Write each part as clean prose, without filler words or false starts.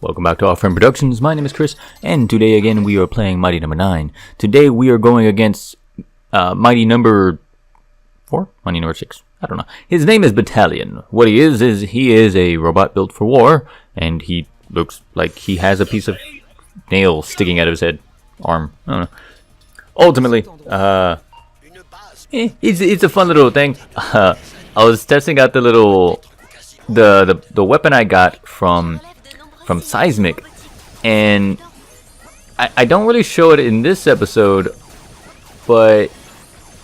Welcome back to Our Friend Productions. My name is Chris, and today again we are playing Mighty Number 9. Today we are going against Mighty Number 4? Mighty Number 6? I don't know. His name is Battalion. What he is he is a robot built for war, and he looks like he has a piece of nail sticking out of his head. Arm. I don't know. Ultimately, it's a fun little thing. I was testing out the little... the weapon I got from Seismic, and I don't really show it in this episode, but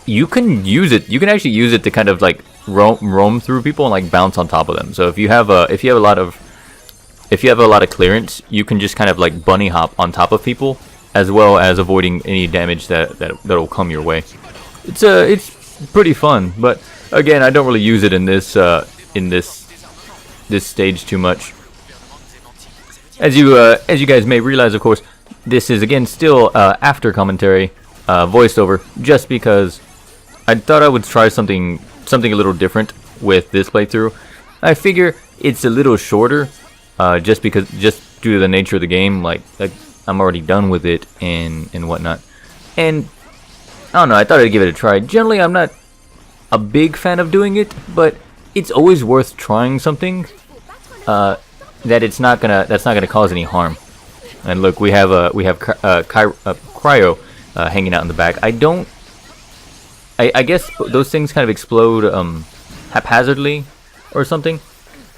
you can use it. You can actually use it to kind of like roam through people and like bounce on top of them. So if you have a lot of clearance, you can just kind of like bunny hop on top of people, as well as avoiding any damage that'll come your way. It's pretty fun, but again, I don't really use it in this stage too much. As you guys may realize, of course, this is again still after commentary, voiceover, just because I thought I would try something a little different with this playthrough. I figure it's a little shorter, just due to the nature of the game. Like I'm already done with it and whatnot. And I don't know, I thought I'd give it a try. Generally, I'm not a big fan of doing it, but it's always worth trying something that's not gonna cause any harm. And look, we have cryo hanging out in the back. I guess those things kind of explode haphazardly or something.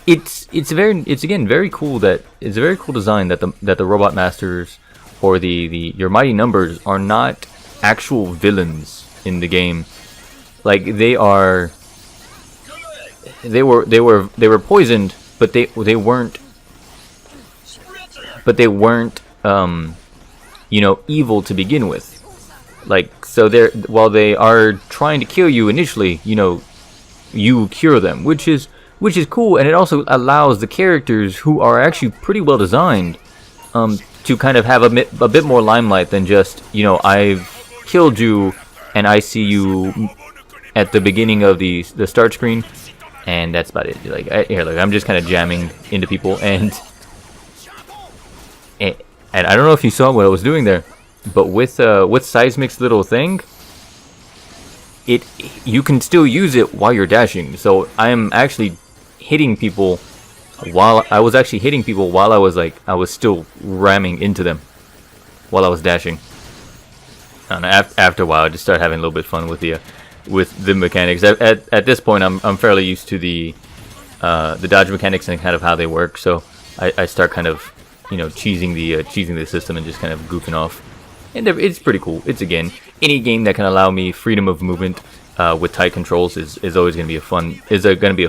It's again very cool that it's a very cool design that the Robot Masters or your Mighty Numbers are not actual villains in the game. Like they were poisoned, but they weren't evil to begin with. Like, so while they are trying to kill you initially, you cure them, which is cool, and it also allows the characters, who are actually pretty well designed, to kind of have a bit more limelight than just, I've killed you and I see you at the beginning of the start screen, and that's about it. Like, I'm just kind of jamming into people, and I don't know if you saw what I was doing there, but with Seismic's little thing, you can still use it while you're dashing. So I am actually hitting people while I was still ramming into them while I was dashing. And after a while, I just started having a little bit of fun with the mechanics. At this point, I'm fairly used to the dodge mechanics and kind of how they work. So I start kind of cheesing the system and just kind of goofing off, and it's pretty cool. It's again, any game that can allow me freedom of movement with tight controls is always going to be a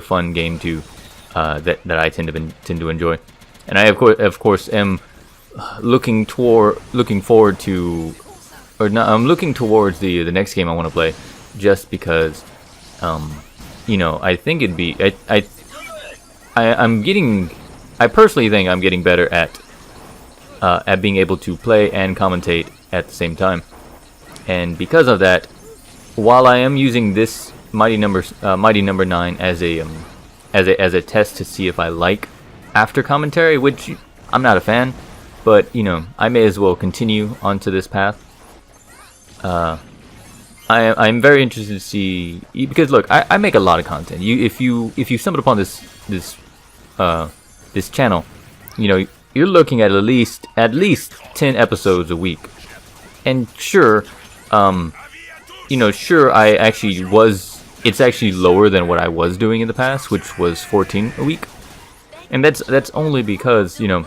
fun game to that I tend to enjoy. And I of course am looking forward to, or not, I'm looking towards the next game I want to play, just because I think it'd be I personally think I'm getting better at being able to play and commentate at the same time, and because of that, while I am using this Mighty Number 9 as a test to see if I like after commentary, which I'm not a fan, but I may as well continue onto this path. I'm very interested to see, because look, I make a lot of content. If you stumbled upon this channel, you're looking at least 10 episodes a week. And sure, it's actually lower than what I was doing in the past, which was 14 a week. And that's only because, I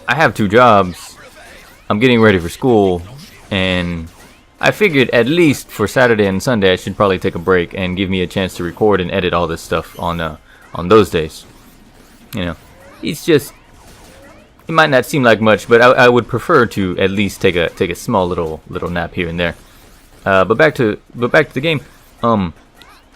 have 2 jobs. I'm getting ready for school, and I figured at least for Saturday and Sunday I should probably take a break and give me a chance to record and edit all this stuff on those days. It's just, it might not seem like much, but I would prefer to at least take a small little nap here and there. But back to the game. I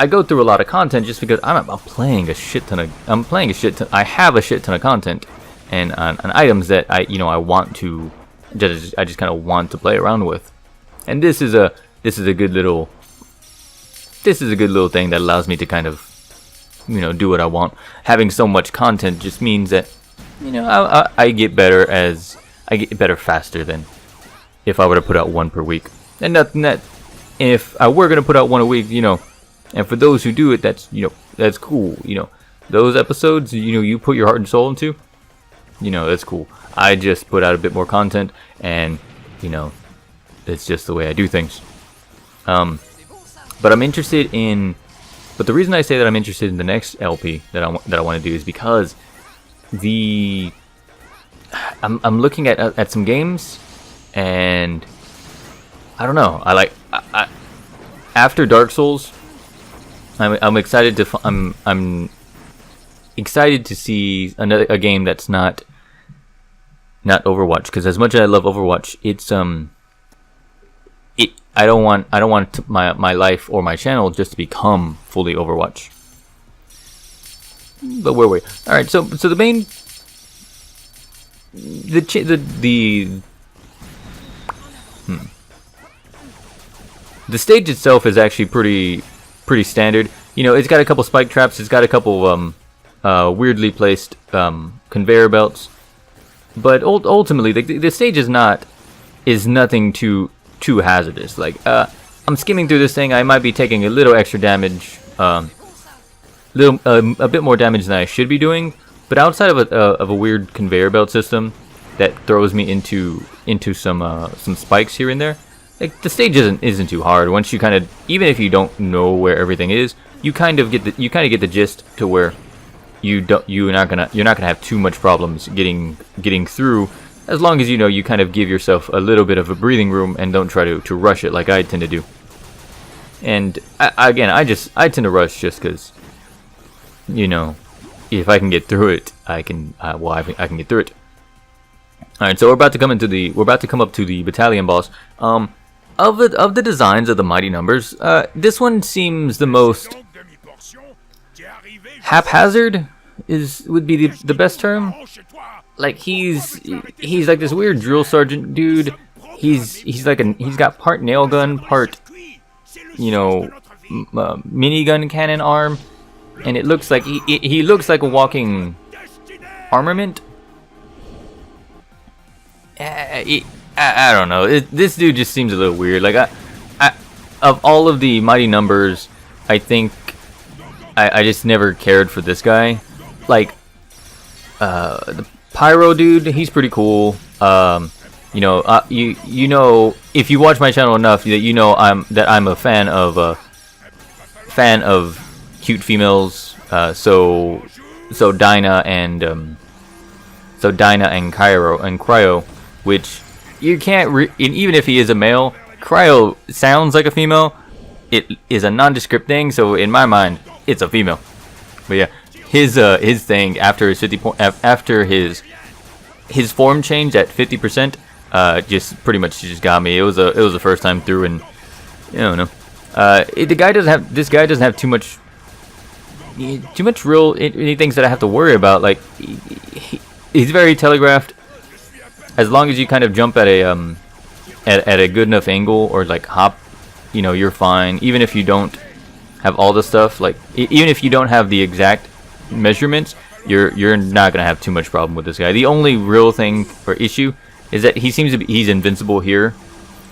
go through a lot of content just because I'm playing a shit ton. I have a shit ton of content and items that I want to. I just kind of want to play around with, and this is a good little thing that allows me to kind of do what I want. Having so much content just means that you know, I get better as I get better faster than if I were to put out one per week. And nothing that if I were gonna put out one a week, you know, and for those who do it, that's, you know, that's cool. You know, those episodes, you know, you put your heart and soul into, you know, that's cool. I just put out a bit more content, and you know, it's just the way I do things. But I'm interested in. But the reason I say that I'm interested in the next LP that I want to do is because I'm looking at some games, and I don't know. I after Dark Souls, I'm excited to I'm excited to see a game that's not Overwatch, because as much as I love Overwatch, it's I don't want my life or my channel just to become fully Overwatch. But where were we? All right, so the main the stage itself is actually pretty standard. You know, it's got a couple spike traps. It's got a couple weirdly placed conveyor belts. But ultimately, the stage is nothing too hazardous. Like, I'm skimming through this thing. I might be taking a little extra damage, a bit more damage than I should be doing. But outside of a weird conveyor belt system that throws me into some spikes here and there, like, the stage isn't too hard. Once you kind of, even if you don't know where everything is, you kind of get the gist to where you're not gonna have too much problems getting through, as long as, you know, you kind of give yourself a little bit of a breathing room and don't try to rush it like I tend to do. And I tend to rush just because, you know, if I can get through it, I can get through it. All right, so we're about to come up to the Battalion boss. Of the designs of the Mighty Numbers, this one seems the most haphazard would be the best term. Like, he's like this weird drill sergeant dude. He's got part nail gun, part, you know, minigun cannon arm, and it looks like he looks like a walking armament. I don't know. This dude just seems a little weird. Like, of all of the Mighty Numbers, I think I just never cared for this guy. Like, the Pyro dude, he's pretty cool. You know, you know, if you watch my channel enough, that you know I'm a fan of cute females. So Dinah and Cryo, which you can't even if he is a male, Cryo sounds like a female. It is a nondescript thing, so in my mind, it's a female. But yeah, his thing after his form change at 50%, just pretty much just got me. It was the first time through, and I don't know. This guy doesn't have too much real things that I have to worry about. Like, he's very telegraphed. As long as you kind of jump at a good enough angle, or like hop, you know, you're fine. Even if you don't have all the stuff, like even if you don't have the exact measurements, you're not gonna have too much problem with this guy. The only real thing or issue is that he's invincible here,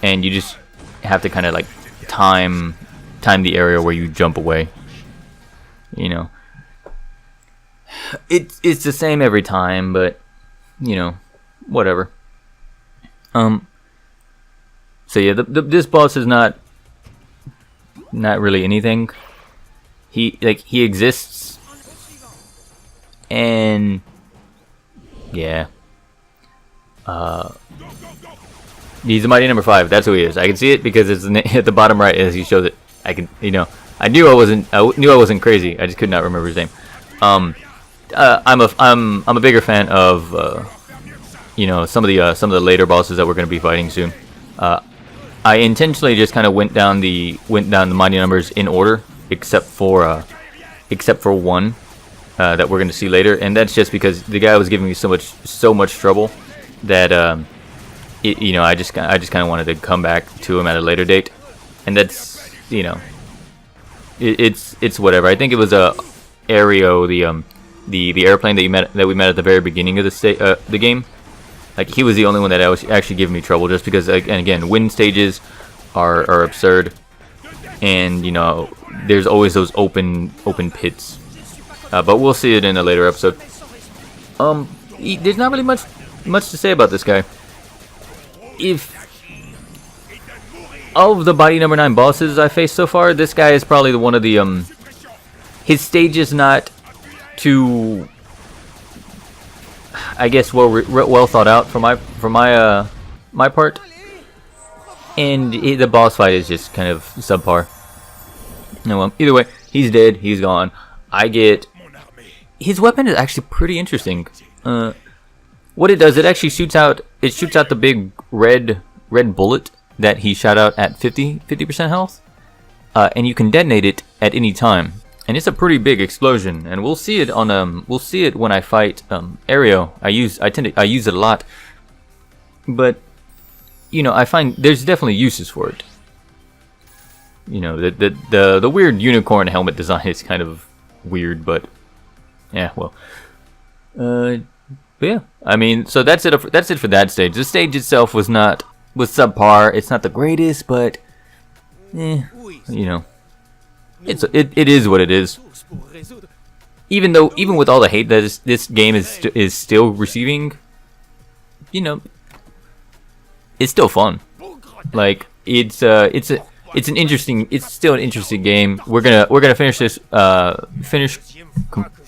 and you just have to kind of like time the area where you jump away. You know, it's the same every time, but you know, whatever. So yeah, this boss is not really anything. He exists, and yeah, he's a Mighty Number 5. That's who he is. I can see it because it's at the bottom right as he shows it. I can, you know, I knew I wasn't crazy. I just could not remember his name. I'm a bigger fan of you know, some of the later bosses that we're going to be fighting soon. I intentionally just kind of went down the Mighty Numbers in order, except for one that we're going to see later, and that's just because the guy was giving me so much trouble that you know, I just kind of wanted to come back to him at a later date, and that's, you know, it's whatever. I think it was Aereo, the airplane that we met at the very beginning of the game. Like, he was the only one that was actually giving me trouble, just because, and again, wind stages are absurd, and you know, there's always those open pits. But we'll see it in a later episode. There's not really much to say about this guy. If of the Body Number 9 bosses I faced so far, this guy is probably one of the his stage is not too, I guess, well thought out for my part, and the boss fight is just kind of subpar. No, well, either way, he's dead. He's gone. I get his weapon is actually pretty interesting. What it does, it actually shoots out the big red bullet that he shot out at 50% health, and you can detonate it at any time. And it's a pretty big explosion, and we'll see it when I fight Aereo. I use it a lot, but you know, I find there's definitely uses for it. You know, the weird unicorn helmet design is kind of weird, but yeah, well, but yeah, I mean, so that's it for that stage. The stage itself was subpar. It's not the greatest, but you know, it is what it is. Even with all the hate that this game is still receiving, you know, it's still fun. Like, it's still an interesting game. We're gonna finish this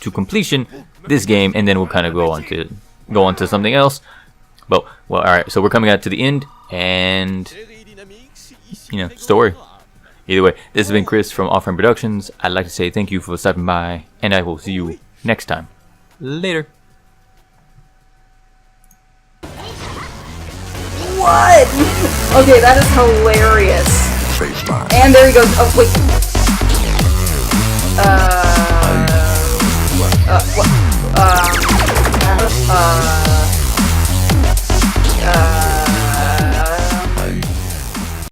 to completion this game, and then we'll kind of go on to something else. But well, all right. So we're coming out to the end, and you know, story. Either way, this has been Chris from Offering Productions. I'd like to say thank you for stopping by, and I will see you next time. Later. What? Okay, that is hilarious. And there he goes. Oh, wait.